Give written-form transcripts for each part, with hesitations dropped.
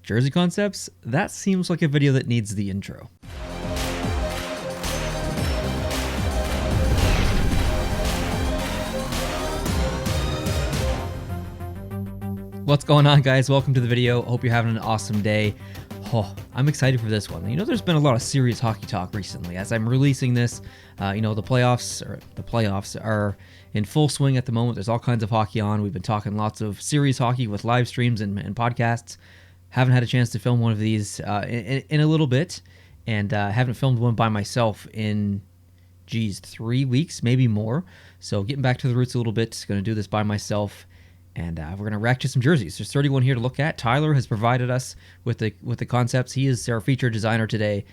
Jersey concepts? That seems like a video that needs the intro. What's going on, guys? Welcome to the video. Hope you're having an awesome day. Oh, I'm excited for this one. You know, there's been a lot of serious hockey talk recently. As I'm releasing this, the playoffs are in full swing at the moment. There's all kinds of hockey on. We've been talking lots of serious hockey with live streams and podcasts. Haven't had a chance to film one of these in a little bit, and haven't filmed one by myself in, 3 weeks, maybe more. So getting back to the roots a little bit. Going to do this by myself. And we're going to react to some jerseys. There's 31 here to look at. Tyler has provided us with the concepts. He is our featured designer today.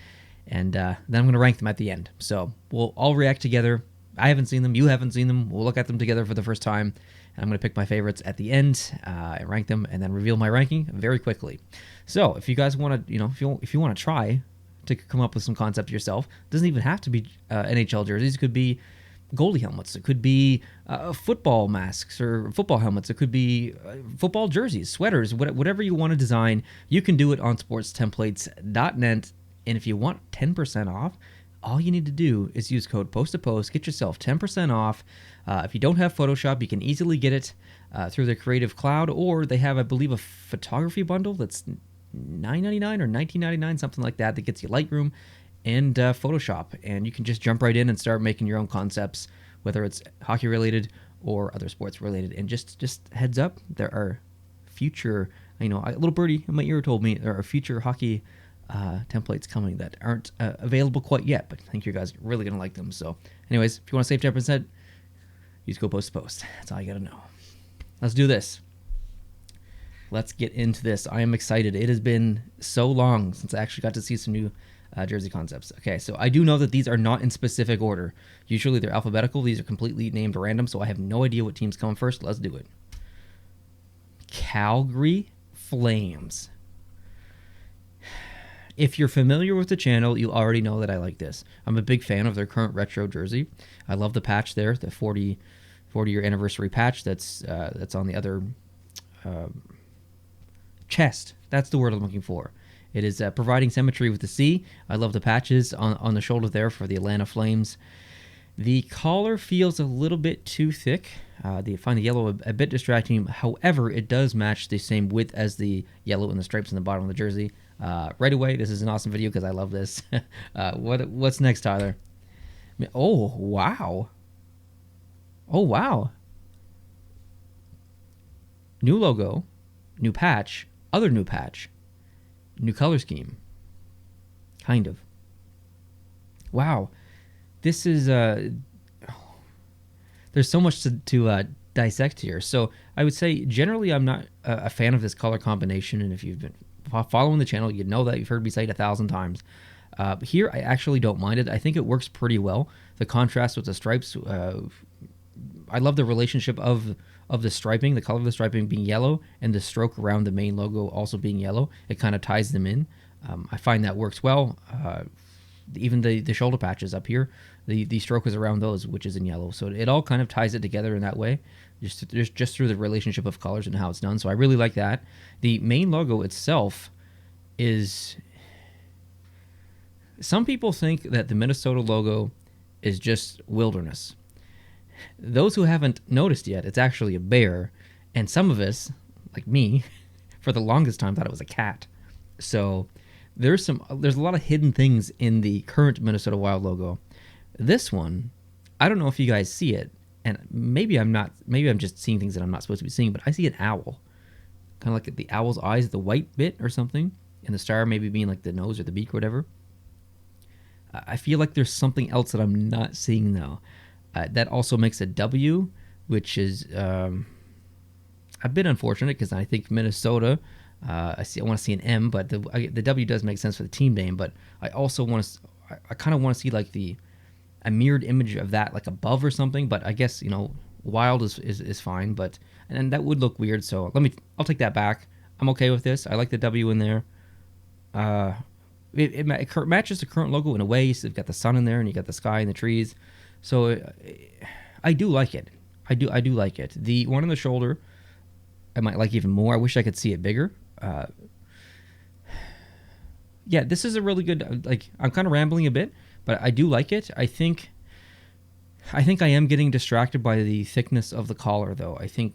And then I'm going to rank them at the end. So we'll all react together. I haven't seen them. You haven't seen them. We'll look at them together for the first time. And I'm going to pick my favorites at the end, and rank them, and then reveal my ranking very quickly. So if you guys want to, if you want to try to come up with some concept yourself, it doesn't even have to be NHL jerseys. It could be goalie helmets. It could be football masks or football helmets. It could be football jerseys, sweaters, whatever you want to design. You can do it on sportstemplates.net. And if you want 10% off, all you need to do is use code post2post. Get yourself 10% off. If you don't have Photoshop, you can easily get it through the Creative Cloud, or they have, I believe, a photography bundle that's $9.99 or $19.99, something like that gets you Lightroom and Photoshop, and you can just jump right in and start making your own concepts, whether it's hockey related or other sports related. And just heads up, there are future, a little birdie in my ear told me there are future hockey templates coming that aren't available quite yet, but I think you guys are really gonna like them. So anyways, if you want to save 10%, use code post. That's all you gotta know. Let's do this. Let's get into this. I am excited. It has been so long since I actually got to see some new jersey concepts. Okay, so I do know that these are not in specific order. Usually they're alphabetical. These are completely named random, so I have no idea what teams come first. Let's do it. Calgary Flames. If you're familiar with the channel, you already know that I like this. I'm a big fan of their current retro jersey. I love the patch there, the 40-year anniversary patch that's on the other chest. That's the word I'm looking for. It is providing symmetry with the C. I love the patches on the shoulder there for the Atlanta Flames. The collar feels a little bit too thick. I find the yellow a bit distracting. However, it does match the same width as the yellow and the stripes in the bottom of the jersey. Right away, this is an awesome video because I love this. What's next, Tyler? Oh, wow. Oh, wow. New logo, new patch, other new patch. New color scheme. Kind of. Wow. This is there's so much to dissect here. So I would say generally I'm not a fan of this color combination, and if you've been following the channel, you know that. You've heard me say it 1,000 times. Here I actually don't mind it. I think it works pretty well. The contrast with the stripes, I love the relationship of the striping, the color of the striping being yellow, and the stroke around the main logo also being yellow. It kind of ties them in. I find that works well. Even the shoulder patches up here, the stroke is around those, which is in yellow. So it all kind of ties it together in that way, just through the relationship of colors and how it's done. So I really like that. The main logo itself is... Some people think that the Minnesota logo is just wilderness. Those who haven't noticed yet, it's actually a bear, and some of us, like me, for the longest time thought it was a cat. So there's a lot of hidden things in the current Minnesota Wild logo. This one, I don't know if you guys see it, and maybe I'm just seeing things that I'm not supposed to be seeing, but I see an owl, kind of like the owl's eyes, the white bit or something, and the star maybe being like the nose or the beak or whatever. I feel like there's something else that I'm not seeing though. That also makes a W, which is a bit unfortunate because I think Minnesota. I want to see an M, but the W does make sense for the team name. But I also want to. I kind of want to see like a mirrored image of that, like above or something. But I guess Wild is fine. But and that would look weird. So I'll take that back. I'm okay with this. I like the W in there. It matches the current logo in a way. So you've got the sun in there, and you got the sky and the trees. So I do like it. I do like it. The one on the shoulder, I might like even more. I wish I could see it bigger. yeah, this is a really good, like, I'm kind of rambling a bit, but I do like it. I think I am getting distracted by the thickness of the collar, though. I think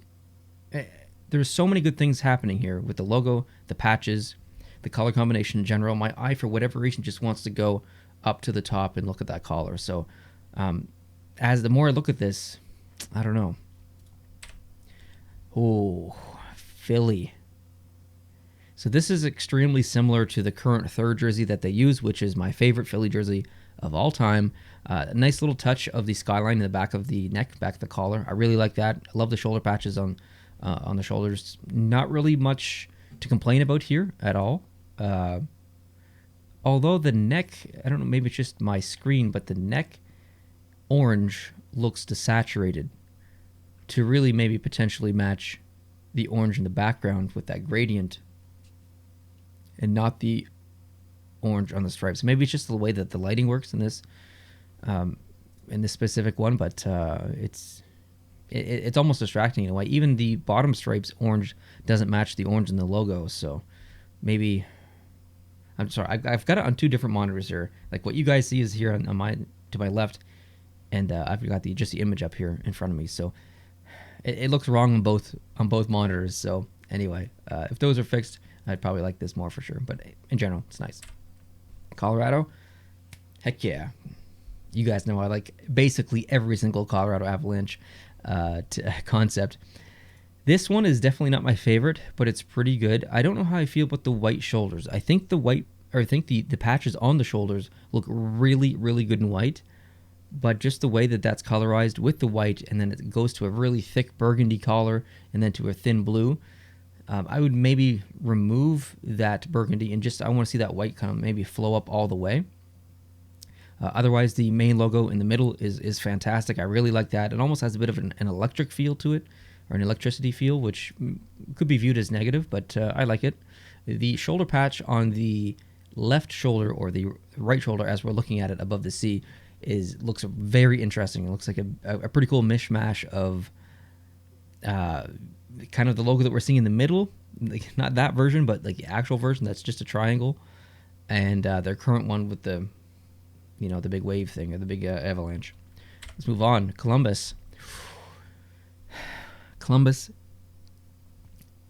there's so many good things happening here with the logo, the patches, the color combination in general. My eye, for whatever reason, just wants to go up to the top and look at that collar. So as the more I look at this, I don't know. Oh, Philly. So this is extremely similar to the current third jersey that they use, which is my favorite Philly jersey of all time. A nice little touch of the skyline in the back of the neck, back of the collar. I really like that. I love the shoulder patches on the shoulders. Not really much to complain about here at all. Although the neck, I don't know, maybe it's just my screen, but the neck orange looks desaturated to really maybe potentially match the orange in the background with that gradient and not the orange on the stripes. Maybe it's just the way that the lighting works in this specific one, but it's almost distracting in a way. Even the bottom stripes orange doesn't match the orange in the logo, so maybe I'm sorry. I've got it on two different monitors here. Like what you guys see is here on my to my left, and I've got just the image up here in front of me. So it looks wrong on both monitors. So anyway, if those are fixed, I'd probably like this more for sure. But in general, it's nice. Colorado, heck yeah. You guys know I like basically every single Colorado Avalanche concept. This one is definitely not my favorite, but it's pretty good. I don't know how I feel about the white shoulders. I think the patches on the shoulders look really, really good in white, but just the way that that's colorized with the white, and then it goes to a really thick burgundy collar, and then to a thin blue. I would maybe remove that burgundy and I want to see that white kind of maybe flow up all the way. Otherwise, the main logo in the middle is fantastic. I really like that. It almost has a bit of an electric feel to it, or an electricity feel, which could be viewed as negative, but I like it. The shoulder patch on the left shoulder, or the right shoulder as we're looking at it above the C, looks very interesting. It looks like a pretty cool mishmash of kind of the logo that we're seeing in the middle, like not that version, but like the actual version that's just a triangle, and their current one with the big wave thing, or the big avalanche. Let's move on. Columbus,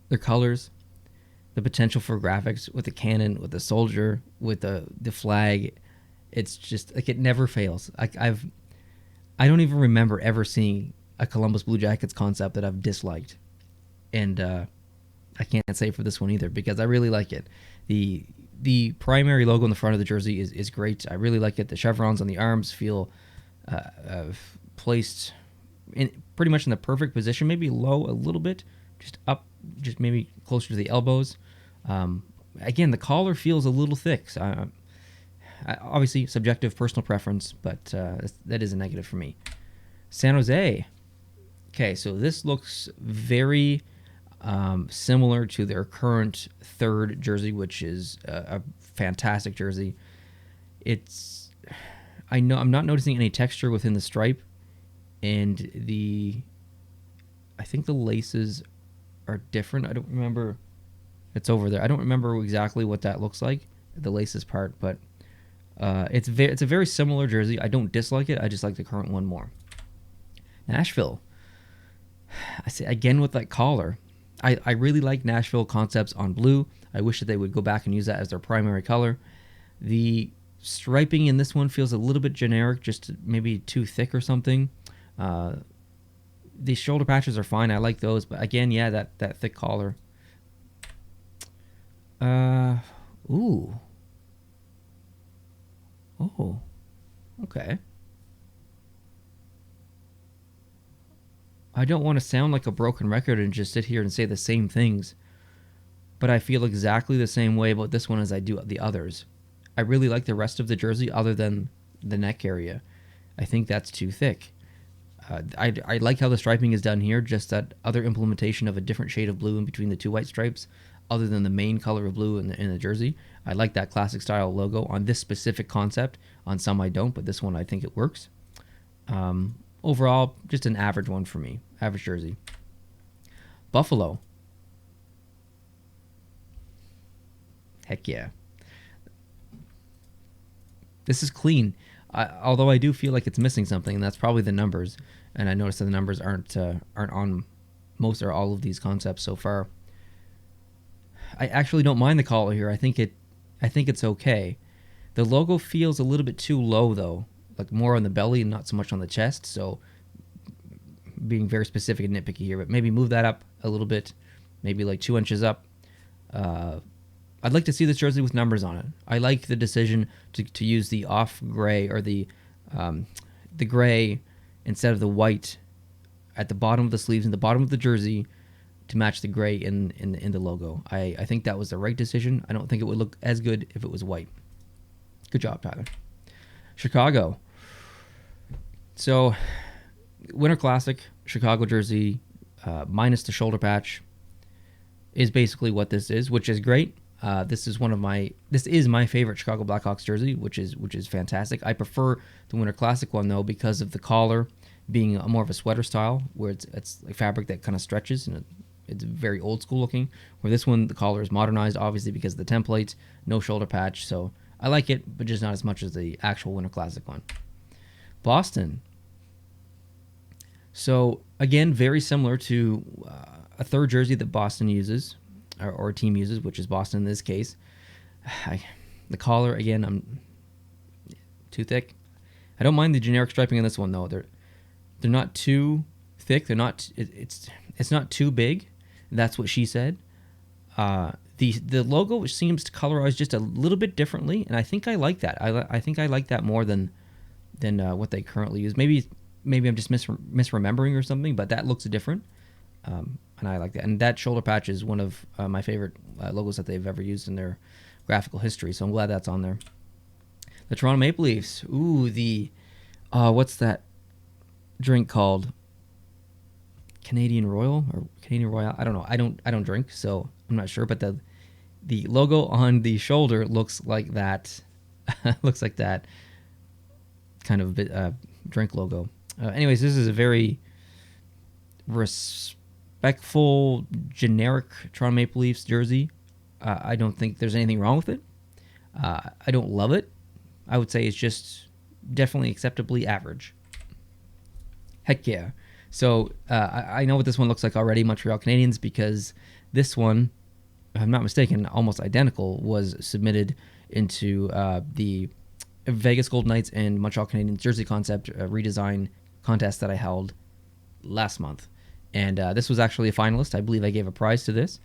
their colors, the potential for graphics with the cannon, with the soldier, with the flag. It's just like it never fails. I don't even remember ever seeing a Columbus Blue Jackets concept that I've disliked, and I can't say for this one either, because I really like it. The primary logo on the front of the jersey is great. I really like it. The chevrons on the arms feel placed pretty much in the perfect position, maybe low a little bit, just up, just maybe closer to the elbows. Again, the collar feels a little thick. So obviously, subjective personal preference, but that is a negative for me. San Jose. Okay, so this looks very similar to their current third jersey, which is a fantastic jersey. I'm not noticing any texture within the stripe, and I think the laces are different. I don't remember. It's over there. I don't remember exactly what that looks like, the laces part, but it's a very similar jersey. I don't dislike it. I just like the current one more. Nashville. I say again with that collar. I really like Nashville concepts on blue. I wish that they would go back and use that as their primary color. The striping in this one feels a little bit generic, just maybe too thick or something. The shoulder patches are fine. I like those, but again, yeah, that thick collar. Ooh. Oh. Okay. I don't want to sound like a broken record and just sit here and say the same things, but I feel exactly the same way about this one as I do the others. I really like the rest of the jersey other than the neck area. I think that's too thick. I like how the striping is done here, just that other implementation of a different shade of blue in between the two white stripes, other than the main color of blue in the jersey. I like that classic style logo on this specific concept. On some I don't, but this one I think it works. Overall, just an average one for me. Average jersey. Buffalo. Heck yeah. This is clean. Although I do feel like it's missing something, and that's probably the numbers. And I noticed that the numbers aren't on most or all of these concepts so far. I actually don't mind the collar here. I think it's okay. The logo feels a little bit too low though, like more on the belly and not so much on the chest. So being very specific and nitpicky here, but maybe move that up a little bit, maybe like 2 inches up. I'd like to see this jersey with numbers on it. I like the decision to use the off gray or the gray instead of the white at the bottom of the sleeves and the bottom of the jersey to match the gray in the logo. I think that was the right decision. I don't think it would look as good if it was white. Good job, Tyler. Chicago. So, Winter Classic, Chicago jersey, minus the shoulder patch, is basically what this is, which is great. This is my favorite Chicago Blackhawks jersey, which is fantastic. I prefer the Winter Classic one though because of the collar being more of a sweater style, where it's like fabric that kind of stretches and it's very old school looking. Where this one, the collar is modernized, obviously because of the template, no shoulder patch. So I like it, but just not as much as the actual Winter Classic one. Boston. So again, very similar to a third jersey that Boston uses, or a team uses, which is Boston in this case. The collar, again, I'm too thick. I don't mind the generic striping on this one though. They're not too thick. They're not. It's not too big. That's what she said. The logo seems to colorize just a little bit differently, and I think I like that. I think I like that more than what they currently use. Maybe I'm just misremembering or something, but that looks different. And I like that. And that shoulder patch is one of my favorite logos that they've ever used in their graphical history. So I'm glad that's on there. The Toronto Maple Leafs. Ooh, what's that drink called? Canadian Royal or Canadian Royale? I don't know. I don't drink, so I'm not sure. But the logo on the shoulder looks like that. Looks like that kind of drink logo. Anyways, this is a very respectful, generic Toronto Maple Leafs jersey. I don't think there's anything wrong with it. I don't love it. I would say it's just definitely acceptably average. Heck yeah. So I know what this one looks like already, Montreal Canadiens, because this one, if I'm not mistaken, almost identical, was submitted into the Vegas Golden Knights and Montreal Canadiens jersey concept redesign contest that I held last month. And this was actually a finalist. I believe I gave a prize to this.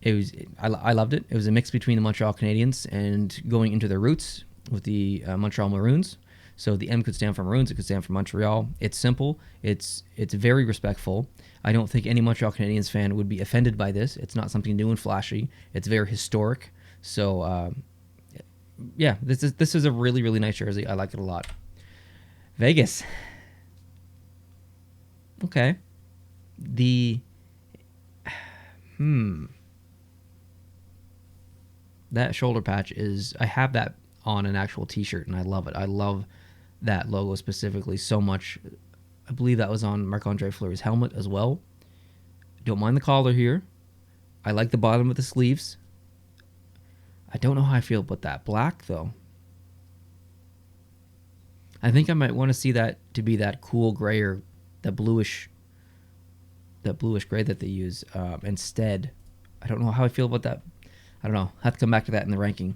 I loved it. It was a mix between the Montreal Canadiens and going into their roots with the Montreal Maroons. So the M could stand for Maroons. It could stand for Montreal. It's simple. It's very respectful. I don't think any Montreal Canadiens fan would be offended by this. It's not something new and flashy. It's very historic. So yeah, this is a really, really nice jersey. I like it a lot. Vegas. Okay. That shoulder patch is, I have that on an actual t-shirt and I love it. I love that logo specifically so much. I believe that was on Marc-Andre Fleury's helmet as well. Don't mind the collar here. I like the bottom of the sleeves. I don't know how I feel about that black though. I think I might want to see that to be that cool gray or that bluish gray that they use instead. I don't know how I feel about that. I don't know. I have to come back to that in the ranking.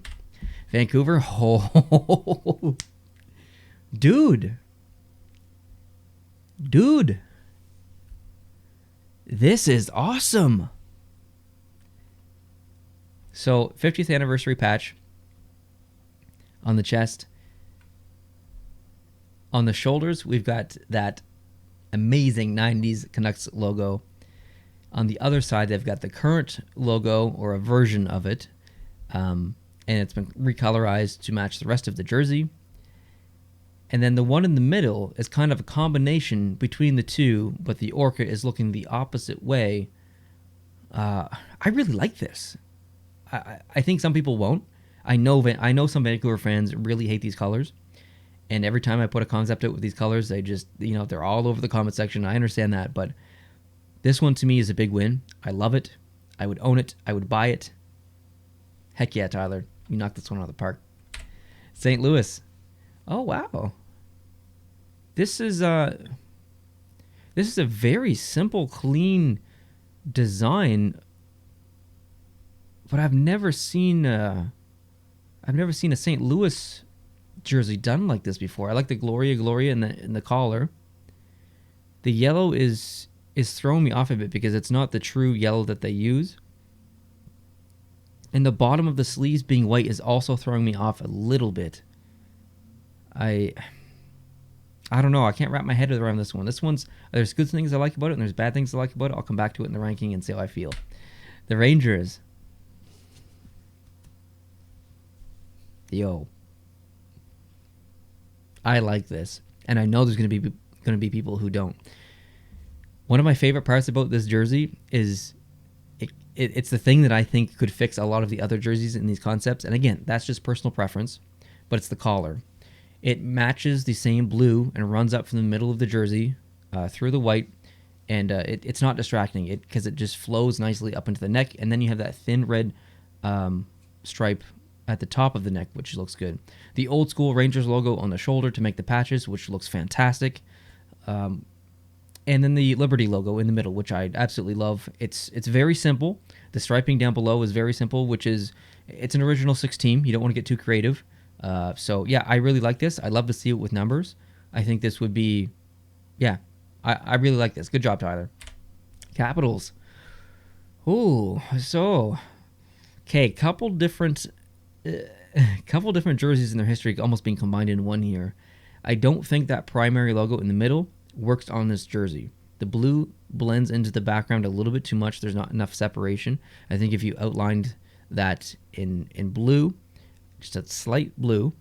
Vancouver. Oh, dude. This is awesome. So 50th anniversary patch on the chest. On the shoulders, we've got that amazing 90s Canucks logo. On the other side, they've got the current logo or a version of it, and it's been recolorized to match the rest of the jersey. And then the one in the middle is kind of a combination between the two, but the orca is looking the opposite way. I really like this. I think some people won't. I know some Vancouver fans really hate these colors. And every time I put a concept out with these colors, they just, they're all over the comment section. I understand that, but this one to me is a big win. I love it. I would own it. I would buy it. Heck yeah, Tyler. You knocked this one out of the park. St. Louis. Oh wow. This is uh this is a very simple, clean design, but I've never seen a St. Louis jersey done like this before. I like the Gloria in the collar. The yellow is throwing me off a bit because it's not the true yellow that they use. And the bottom of the sleeves being white is also throwing me off a little bit. I don't know. I can't wrap my head around this one. This one's there's good things I like about it and there's bad things I like about it. I'll come back to it in the ranking and see how I feel. The Rangers. Yo. I like this. And I know there's going to be people who don't. One of my favorite parts about this jersey is it's the thing that I think could fix a lot of the other jerseys in these concepts. And again, that's just personal preference, but it's the collar. It matches the same blue and runs up from the middle of the jersey through the white, and it's not distracting because it just flows nicely up into the neck, and then you have that thin red stripe at the top of the neck, which looks good. The old school Rangers logo on the shoulder to make the patches, which looks fantastic. And then the Liberty logo in the middle, which I absolutely love. It's very simple. The striping down below is very simple, it's an original 6 team. You don't want to get too creative. So yeah, I really like this. I'd love to see it with numbers. I think this would be, yeah, I really like this. Good job, Tyler. Capitals. Ooh, so, okay, couple different jerseys in their history almost being combined in one here. I don't think that primary logo in the middle works on this jersey. The blue blends into the background a little bit too much. There's not enough separation. I think if you outlined that in blue, just a slight blue,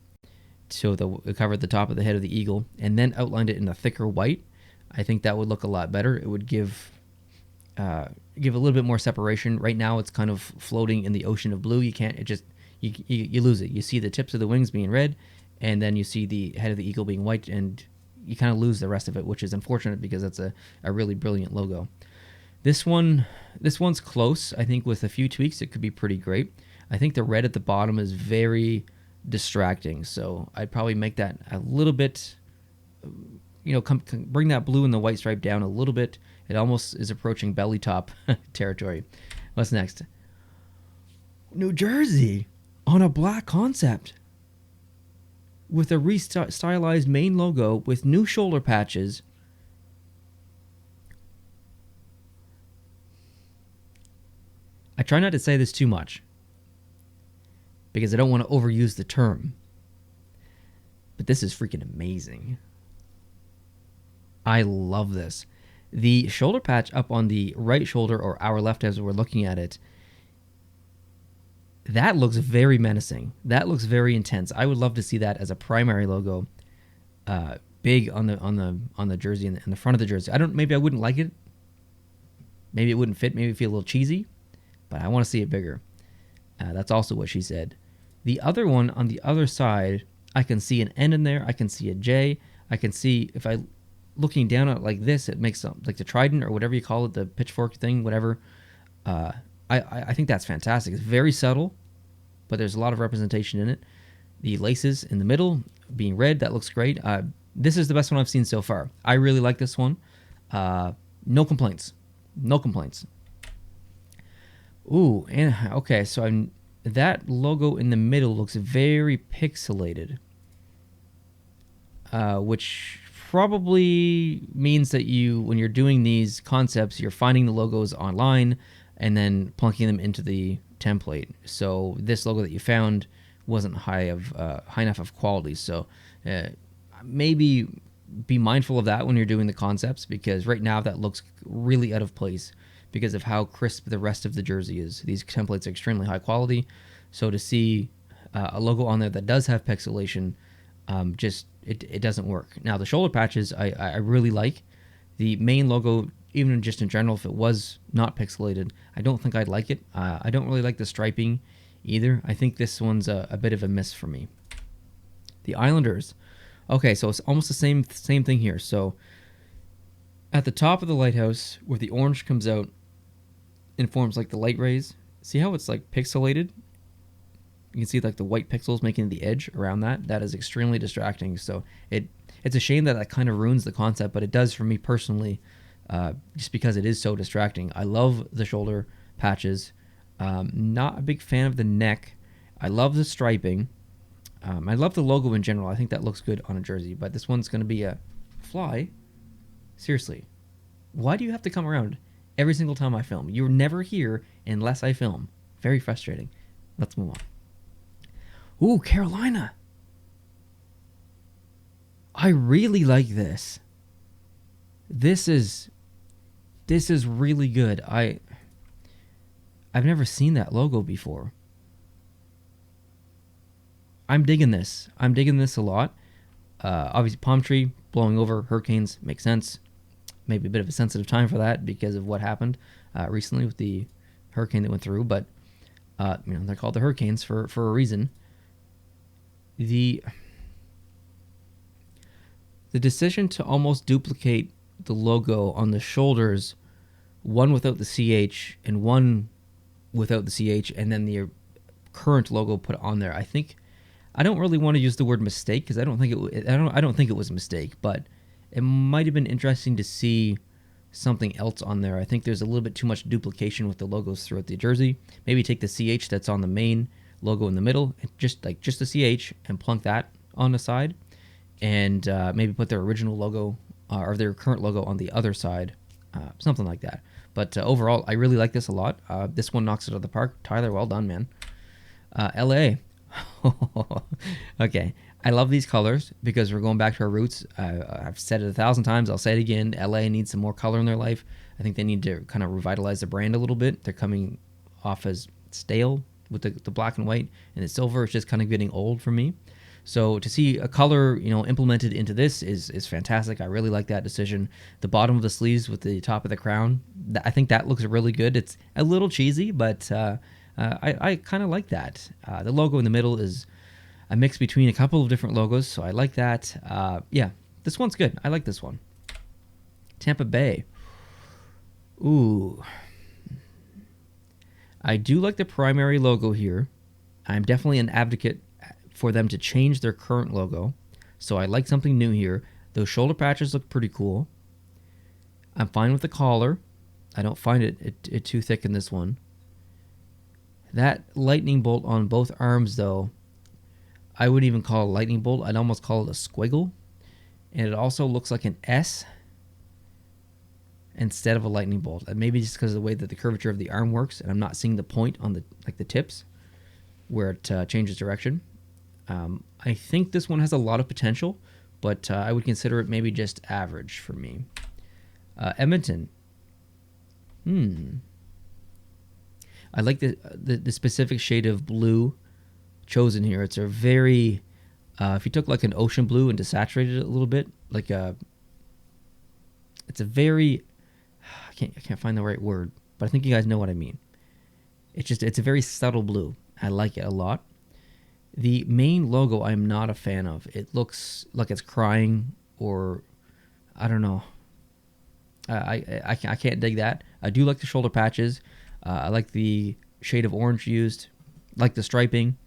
so it covered the top of the head of the eagle, and then outlined it in a thicker white, I think that would look a lot better. It would give a little bit more separation. Right now, it's kind of floating in the ocean of blue. You can't. It just you lose it. You see the tips of the wings being red, and then you see the head of the eagle being white, and you kind of lose the rest of it, which is unfortunate because that's a really brilliant logo. This one's close. I think with a few tweaks, it could be pretty great. I think the red at the bottom is very distracting, so I'd probably make that a little bit, bring that blue and the white stripe down a little bit. It almost is approaching belly top territory. What's next? New Jersey on a black concept with a restylized main logo with new shoulder patches. I try not to say this too much because I don't want to overuse the term, but this is freaking amazing. I love this. The shoulder patch up on the right shoulder, or our left as we're looking at it, that looks very menacing. That looks very intense. I would love to see that as a primary logo, big on the jersey and the front of the jersey. Maybe I wouldn't like it. Maybe it wouldn't fit. Maybe it'd feel a little cheesy, but I want to see it bigger. That's also what she said. The other one on the other side, I can see an N in there. I can see a J. I can see if I looking down at it like this, it makes like the trident or whatever you call it, the pitchfork thing, whatever. I think that's fantastic. It's very subtle, but there's a lot of representation in it. The laces in the middle being red, that looks great. This is the best one I've seen so far. I really like this one. No complaints. No complaints. Ooh, and okay, so that logo in the middle looks very pixelated, which probably means that when you're doing these concepts, you're finding the logos online and then plunking them into the template. So this logo that you found wasn't high enough of quality. So maybe be mindful of that when you're doing the concepts, because right now that looks really out of place because of how crisp the rest of the jersey is. These templates are extremely high quality. So to see a logo on there that does have pixelation, it doesn't work. Now the shoulder patches I really like. The main logo, even just in general, if it was not pixelated, I don't think I'd like it. I don't really like the striping either. I think this one's a bit of a miss for me. The Islanders. Okay, so it's almost the same thing here. So at the top of the lighthouse, where the orange comes out and forms like the light rays, see how it's like pixelated? You can see like the white pixels making the edge around that. That is extremely distracting. So it's a shame that that kind of ruins the concept, but it does for me personally, just because it is so distracting. I love the shoulder patches. Not a big fan of the neck. I love the striping. I love the logo in general. I think that looks good on a jersey, but this one's going to be a fly. Seriously, why do you have to come around every single time I film? You're never here unless I film. Very frustrating. Let's move on. Ooh, Carolina. I really like this. This is really good. I've never seen that logo before. I'm digging this. I'm digging this a lot. Obviously, palm tree blowing over, hurricanes, makes sense. Maybe a bit of a sensitive time for that because of what happened recently with the hurricane that went through. But they're called the Hurricanes for a reason. The decision to almost duplicate the logo on the shoulders, one without the CH and one without the CH, and then the current logo put on there. I don't really want to use the word mistake because I don't think it was a mistake, but it might have been interesting to see something else on there. I think there's a little bit too much duplication with the logos throughout the jersey. Maybe take the CH that's on the main logo in the middle, and just the CH, and plunk that on the side, and maybe put their original logo or their current logo on the other side, something like that. But overall, I really like this a lot. This one knocks it out of the park. Tyler, well done, man. LA. Okay, I love these colors because we're going back to our roots. I've said it 1,000 times. I'll say it again. LA needs some more color in their life. I think they need to kind of revitalize the brand a little bit. They're coming off as stale with the black and white, and the silver is just kind of getting old for me. So to see a color, implemented into this is fantastic. I really like that decision. The bottom of the sleeves with the top of the crown, I think that looks really good. It's a little cheesy, but I kind of like that. The logo in the middle is a mix between a couple of different logos, so I like that. Yeah, this one's good. I like this one. Tampa Bay. Ooh. I do like the primary logo here. I'm definitely an advocate for them to change their current logo, so I like something new here. Those shoulder patches look pretty cool. I'm fine with the collar. I don't find it too thick in this one. That lightning bolt on both arms, though, I wouldn't even call it a lightning bolt. I'd almost call it a squiggle. And it also looks like an S instead of a lightning bolt. Maybe just because of the way that the curvature of the arm works, and I'm not seeing the point on the tips where it changes direction. I think this one has a lot of potential, but I would consider it maybe just average for me. Edmonton. I like the specific shade of blue chosen here. It's a very, if you took like an ocean blue and desaturated it a little bit, it's a very, I can't find the right word, but I think you guys know what I mean. It's a very subtle blue. I like it a lot. The main logo I'm not a fan of. It looks like it's crying, or I don't know. I can't dig that. I do like the shoulder patches. I like the shade of orange used. Like the striping.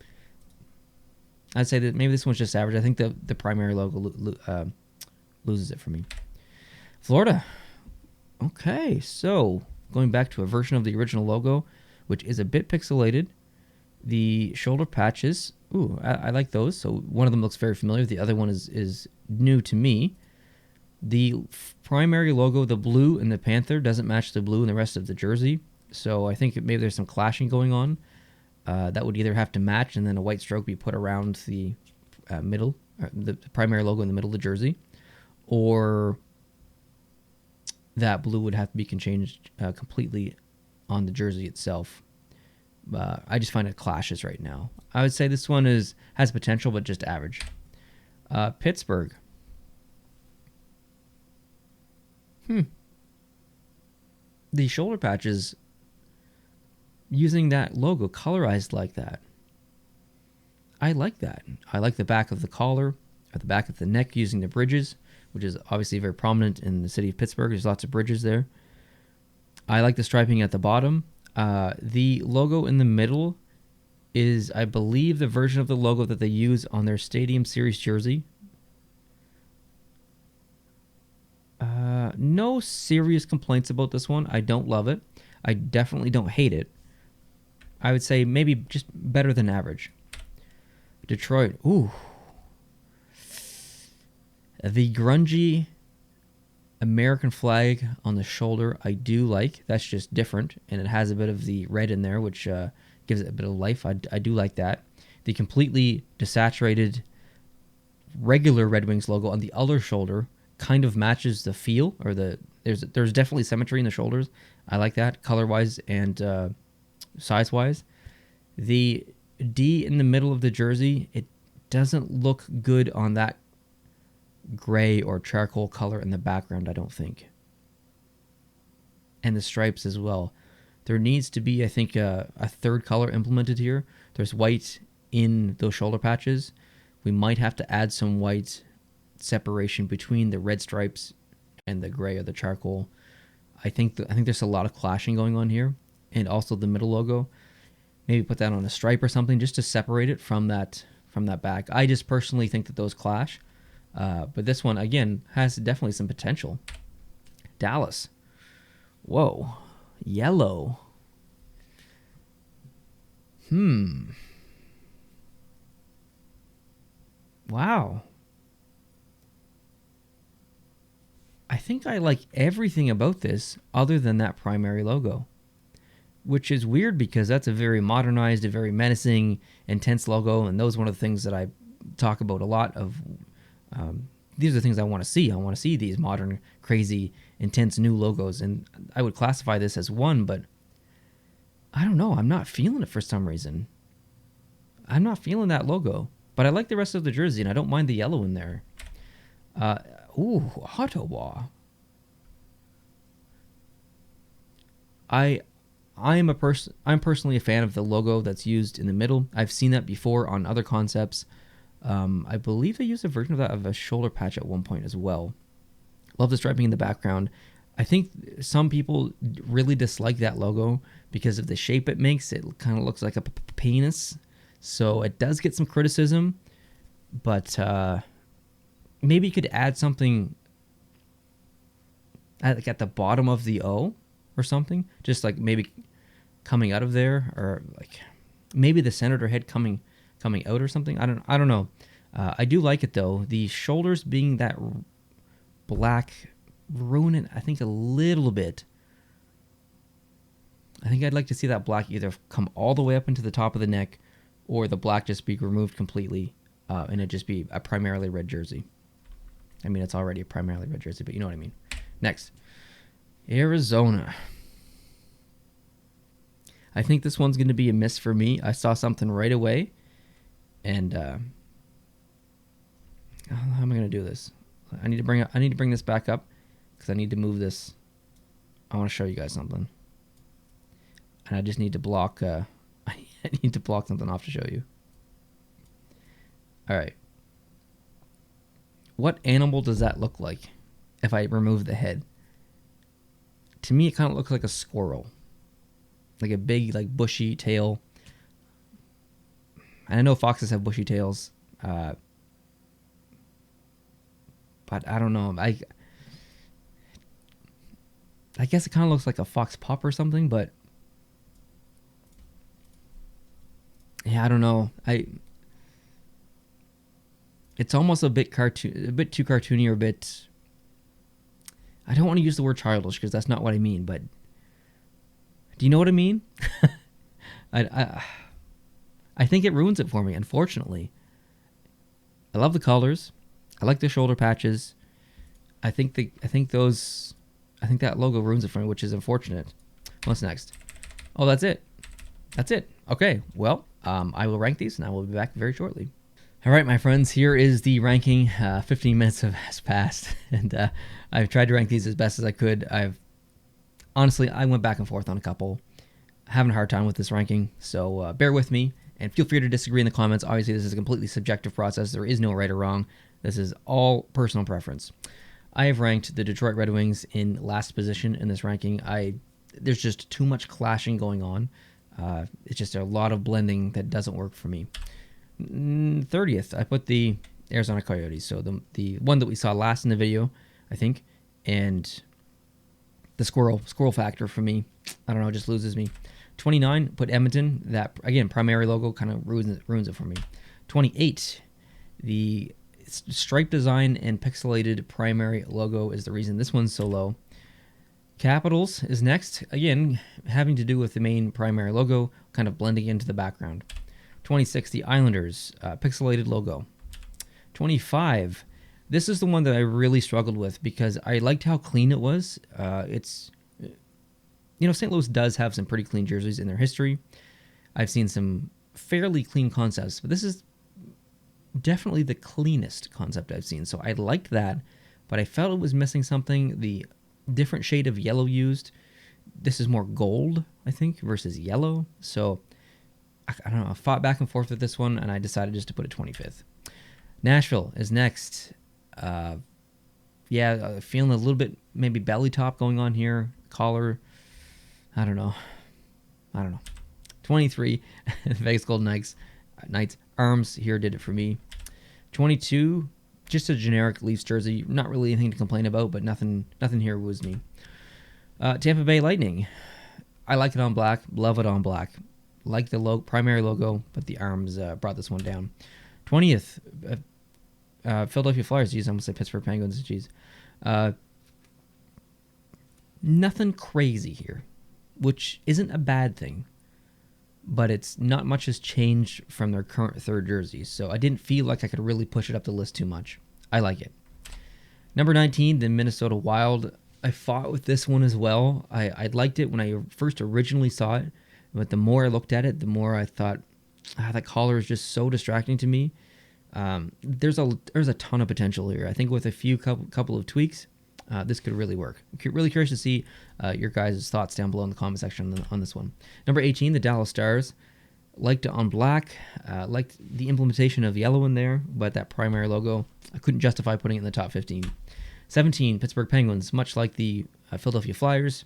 I'd say that maybe this one's just average. I think the primary logo loses it for me. Florida. Okay, so going back to a version of the original logo, which is a bit pixelated. The shoulder patches, ooh, I like those. So one of them looks very familiar. The other one is new to me. The primary logo, the blue in the Panther, doesn't match the blue in the rest of the jersey. So I think maybe there's some clashing going on. That would either have to match and then a white stroke be put around the middle, the primary logo in the middle of the jersey, or that blue would have to be changed completely on the jersey itself. I just find it clashes right now. I would say this one has potential, but just average. Pittsburgh. The shoulder patches, using that logo colorized like that. I like that. I like the back of the collar, or the back of the neck using the bridges, which is obviously very prominent in the city of Pittsburgh. There's lots of bridges there. I like the striping at the bottom. The logo in the middle is, I believe, the version of the logo that they use on their Stadium Series jersey. No serious complaints about this one. I don't love it. I definitely don't hate it. I would say maybe just better than average. Detroit. Ooh. The grungy American flag on the shoulder, I do like. That's just different, and it has a bit of the red in there, which gives it a bit of life. I do like that. The completely desaturated regular Red Wings logo on the other shoulder kind of matches the feel, or there's definitely symmetry in the shoulders. I like that, color-wise and size-wise. The D in the middle of the jersey, it doesn't look good on that gray or charcoal color in the background, I don't think. And the stripes as well. There needs to be, I think, a third color implemented here. There's white in those shoulder patches. We might have to add some white separation between the red stripes and the gray or the charcoal. I think there's a lot of clashing going on here, and also the middle logo. Maybe put that on a stripe or something just to separate it from that back. I just personally think that those clash, but this one again has definitely some potential. Dallas, whoa, yellow. Wow. I think I like everything about this other than that primary logo, which is weird because that's a very modernized, a very menacing, intense logo, and those are one of the things that I talk about a lot of. These are the things I want to see. I want to see these modern, crazy, intense new logos, and I would classify this as one, but I don't know. I'm not feeling it for some reason. I'm not feeling that logo, but I like the rest of the jersey, and I don't mind the yellow in there. Ottawa. I'm personally a fan of the logo that's used in the middle. I've seen that before on other concepts. I believe they used a version of that of a shoulder patch at one point as well. Love the striping in the background. I think some people really dislike that logo because of the shape it makes. It kind of looks like a penis. So it does get some criticism, but maybe you could add something at the bottom of the O or something, just like maybe coming out of there, or like maybe the senator head coming out or something. I don't know. I do like it though. The shoulders being that black ruin it, I think, a little bit. I think I'd like to see that black either come all the way up into the top of the neck, or the black just be removed completely, and it just be a primarily red jersey. I mean, it's already a primarily red jersey, but you know what I mean. Next, Arizona. I think this one's going to be a miss for me. I saw something right away, and how am I going to do this? I need to bring this back up because I need to move this. I want to show you guys something, and I just need to block. I need to block something off to show you. All right. What animal does that look like if I remove the head? To me, it kind of looks like a squirrel. Like a big, like, bushy tail. And I know foxes have bushy tails. But I don't know. I guess it kind of looks like a fox pup or something, but yeah, I don't know. It's almost a bit too cartoony, or a bit. I don't want to use the word childish because that's not what I mean, but do you know what I mean? I think it ruins it for me, unfortunately. I love the colors. I like the shoulder patches. I think that logo ruins it for me, which is unfortunate. What's next? Oh, that's it. That's it. Okay. Well, I will rank these, and I will be back very shortly. All right, my friends, here is the ranking. 15 minutes has passed, and I've tried to rank these as best as I could. Honestly, I went back and forth on a couple. Having a hard time with this ranking, so bear with me, and feel free to disagree in the comments. Obviously, this is a completely subjective process. There is no right or wrong. This is all personal preference. I have ranked the Detroit Red Wings in last position in this ranking. There's just too much clashing going on. It's just a lot of blending that doesn't work for me. 30th, I put the Arizona Coyotes. So the one that we saw last in the video, I think, and the squirrel factor for me, I don't know, just loses me. 29, put Edmonton. That, again, primary logo kind of ruins it for me. 28, the stripe design and pixelated primary logo is the reason this one's so low. Capitals is next, again, having to do with the main primary logo, kind of blending into the background. 26, the Islanders, pixelated logo. 25, this is the one that I really struggled with because I liked how clean it was. It's, St. Louis does have some pretty clean jerseys in their history. I've seen some fairly clean concepts, but this is definitely the cleanest concept I've seen. So I liked that, but I felt it was missing something. The different shade of yellow used, this is more gold, I think, versus yellow. So I don't know. I fought back and forth with this one, and I decided just to put it 25th. Nashville is next. Feeling a little bit maybe belly top going on here. Collar. I don't know. 23, Vegas Golden Knights. Arms here did it for me. 22, just a generic Leafs jersey. Not really anything to complain about, but nothing here was me. Tampa Bay Lightning. I like it on black. Love it on black. Like the primary logo, but the arms brought this one down. 20th, Philadelphia Flyers. Geez, I almost said Pittsburgh Penguins. Geez. Nothing crazy here, which isn't a bad thing, but it's not much has changed from their current third jerseys, so I didn't feel like I could really push it up the list too much. I like it. Number 19, the Minnesota Wild. I fought with this one as well. I liked it when I first originally saw it, but the more I looked at it, the more I thought, that collar is just so distracting to me. There's a ton of potential here. I think with a few couple of tweaks, this could really work. I'm really curious to see your guys' thoughts down below in the comment section on this one. Number 18, the Dallas Stars. Liked it on black. Liked the implementation of yellow in there, but that primary logo, I couldn't justify putting it in the top 15. 17, Pittsburgh Penguins. Much like the Philadelphia Flyers.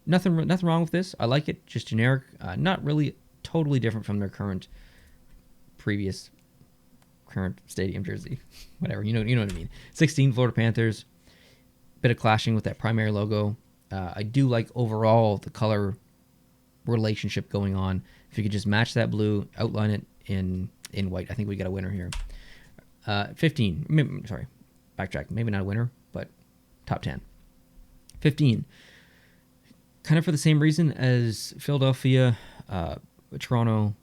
Nothing wrong with this. I like it. Just generic. Not really totally different from their current stadium jersey. Whatever. You know what I mean. 16, Florida Panthers. Bit of clashing with that primary logo. I do like overall the color relationship going on. If you could just match that blue, outline it in white, I think we got a winner here. 15. Sorry, backtrack. Maybe not a winner, but top 10. 15. Kind of for the same reason as Philadelphia, Toronto,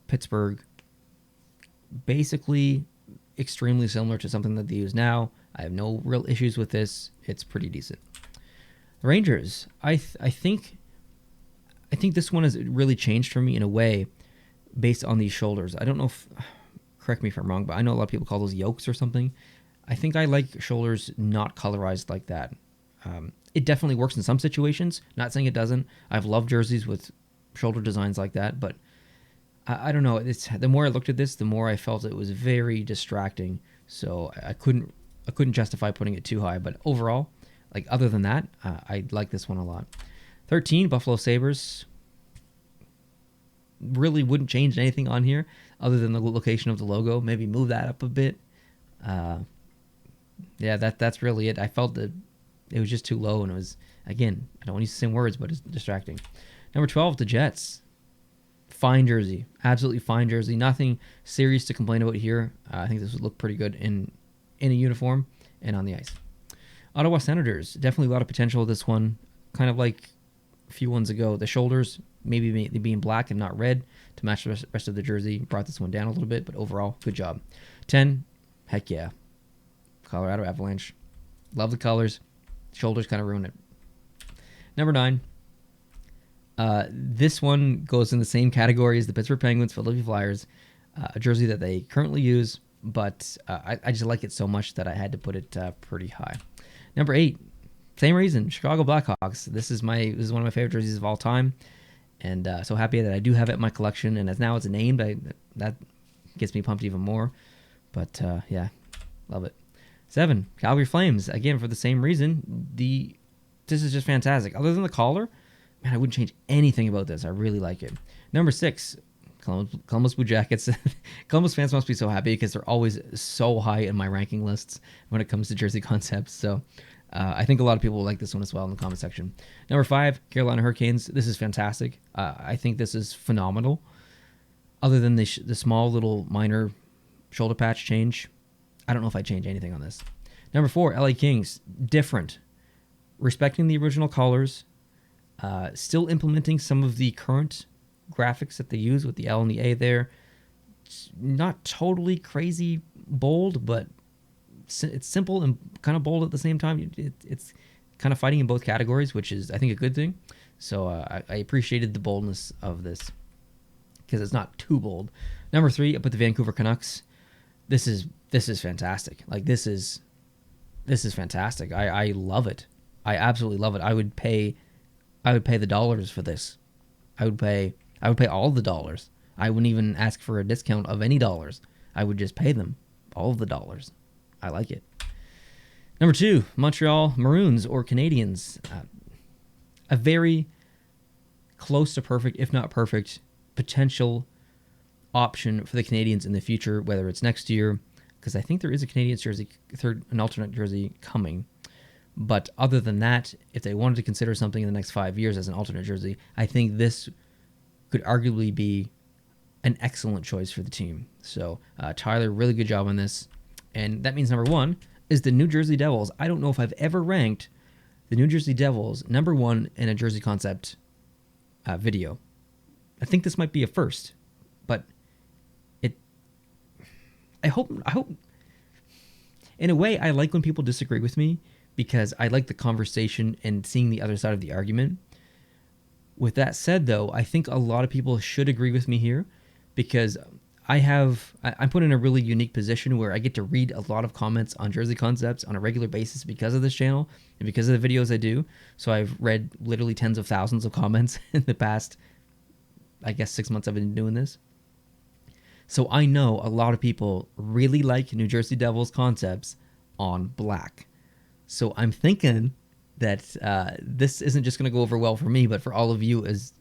Pittsburgh. Basically, extremely similar to something that they use now. I have no real issues with this. It's pretty decent. Rangers. I think this one has really changed for me in a way based on these shoulders. I don't know if, correct me if I'm wrong, but I know a lot of people call those yokes or something. I think I like shoulders not colorized like that. It definitely works in some situations. Not saying it doesn't. I've loved jerseys with shoulder designs like that, but I don't know. The more I looked at this, the more I felt it was very distracting. So I couldn't justify putting it too high. But overall, like other than that, I like this one a lot. 13, Buffalo Sabres. Really wouldn't change anything on here other than the location of the logo. Maybe move that up a bit. That's really it. I felt that it was just too low, and it was, again, I don't want to use the same words, but it's distracting. Number 12, the Jets. Fine jersey. Absolutely fine jersey. Nothing serious to complain about here. I think this would look pretty good in a uniform and on the ice. Ottawa Senators. Definitely a lot of potential with this one. Kind of like a few ones ago. The shoulders maybe being black and not red to match the rest of the jersey. Brought this one down a little bit, but overall, good job. 10, heck yeah. Colorado Avalanche. Love the colors. Shoulders kind of ruin it. Number 9. This one goes in the same category as the Pittsburgh Penguins, Philadelphia Flyers. A jersey that they currently use, but I just like it so much that I had to put it pretty high. Number 8. Same reason, Chicago Blackhawks. This is one of my favorite jerseys of all time, and so happy that I do have it in my collection. And as now it's named, that gets me pumped even more. But yeah, love it. 7, Calgary Flames. Again, for the same reason. This is just fantastic. Other than the collar, man, I wouldn't change anything about this. I really like it. Number 6, Columbus Blue Jackets. Columbus fans must be so happy because they're always so high in my ranking lists when it comes to jersey concepts. So I think a lot of people will like this one as well in the comment section. Number 5, Carolina Hurricanes. This is fantastic. I think this is phenomenal. Other than the small little minor shoulder patch change, I don't know if I'd change anything on this. Number 4, LA Kings. Different. Respecting the original colors. Still implementing some of the current graphics that they use with the L and the A there. It's not totally crazy bold, but it's simple and kind of bold at the same time. It's kind of fighting in both categories, which is, I think, a good thing. So I appreciated the boldness of this because it's not too bold. Number 3, I put the Vancouver Canucks. This is fantastic. Like this is fantastic. I love it. I absolutely love it. I would pay the dollars for this. I would pay all the dollars. I wouldn't even ask for a discount of any dollars. I would just pay them all of the dollars. I like it. Number 2, Montreal Maroons or Canadiens. A very close to perfect, if not perfect, potential option for the Canadiens in the future, whether it's next year, because I think there is a Canadiens jersey, an alternate jersey coming. But other than that, if they wanted to consider something in the next 5 years as an alternate jersey, I think this could arguably be an excellent choice for the team. So Tyler, really good job on this. And that means number 1 is the New Jersey Devils. I don't know if I've ever ranked the New Jersey Devils number 1 in a jersey concept video. I think this might be a first, but I hope in a way I like when people disagree with me because I like the conversation and seeing the other side of the argument. With that said, though, I think a lot of people should agree with me here because I'm put in a really unique position where I get to read a lot of comments on jersey concepts on a regular basis because of this channel and because of the videos I do. So I've read literally tens of thousands of comments in the past, I guess, 6 months I've been doing this. So I know a lot of people really like New Jersey Devils concepts on black. So I'm thinking that this isn't just going to go over well for me, but for all of you as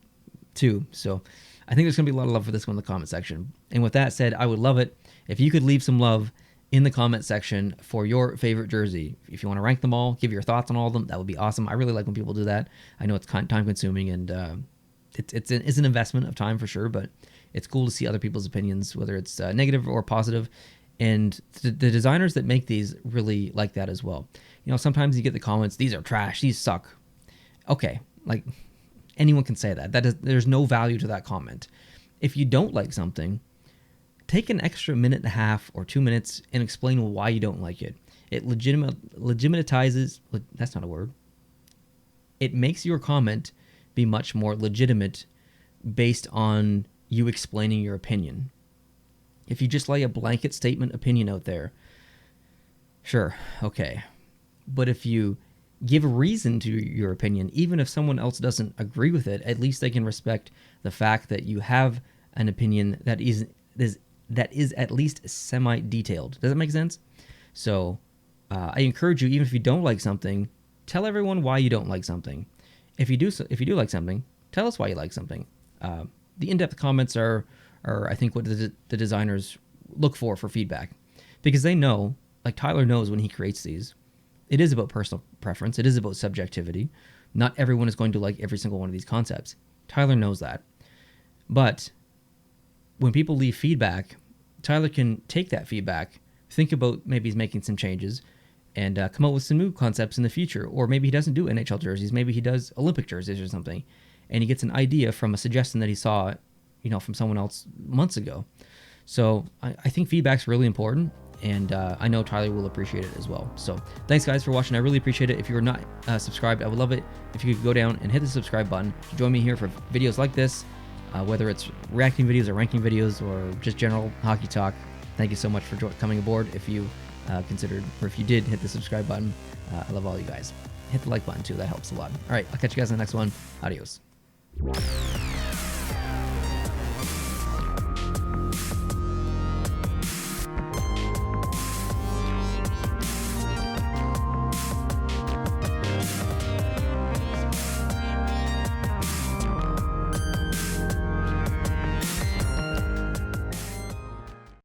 too. So I think there's going to be a lot of love for this one in the comment section. And with that said, I would love it if you could leave some love in the comment section for your favorite jersey. If you want to rank them all, give your thoughts on all of them, that would be awesome. I really like when people do that. I know it's time consuming and it's an investment of time for sure, but it's cool to see other people's opinions, whether it's negative or positive. And the designers that make these really like that as well. You know, sometimes you get the comments, these are trash, these suck. Okay, like anyone can say that. There's no value to that comment. If you don't like something, take an extra minute and a half or 2 minutes and explain why you don't like it. It legitimatizes, that's not a word. It makes your comment be much more legitimate based on you explaining your opinion. If you just lay a blanket statement opinion out there, sure, okay. But if you give a reason to your opinion, even if someone else doesn't agree with it, at least they can respect the fact that you have an opinion that is at least semi-detailed. Does that make sense? So I encourage you, even if you don't like something, tell everyone why you don't like something. If you do like something, tell us why you like something. The in-depth comments are I think what the designers look for feedback, because they know, like Tyler knows when he creates these, it is about personal preference. It is about subjectivity. Not everyone is going to like every single one of these concepts. Tyler knows that. But when people leave feedback, Tyler can take that feedback, think about maybe he's making some changes, and come up with some new concepts in the future. Or maybe he doesn't do NHL jerseys. Maybe he does Olympic jerseys or something. And he gets an idea from a suggestion that he saw, from someone else months ago. So I think feedback's really important, and I know Tyler will appreciate it as well. So thanks guys for watching. I really appreciate it. If you're not subscribed, I would love it if you could go down and hit the subscribe button to join me here for videos like this, whether it's reacting videos or ranking videos or just general hockey talk. Thank you so much for coming aboard. If you considered, or if you did hit the subscribe button, I love all you guys. Hit the like button too, that helps a lot. All right, I'll catch you guys in the next one. Adios.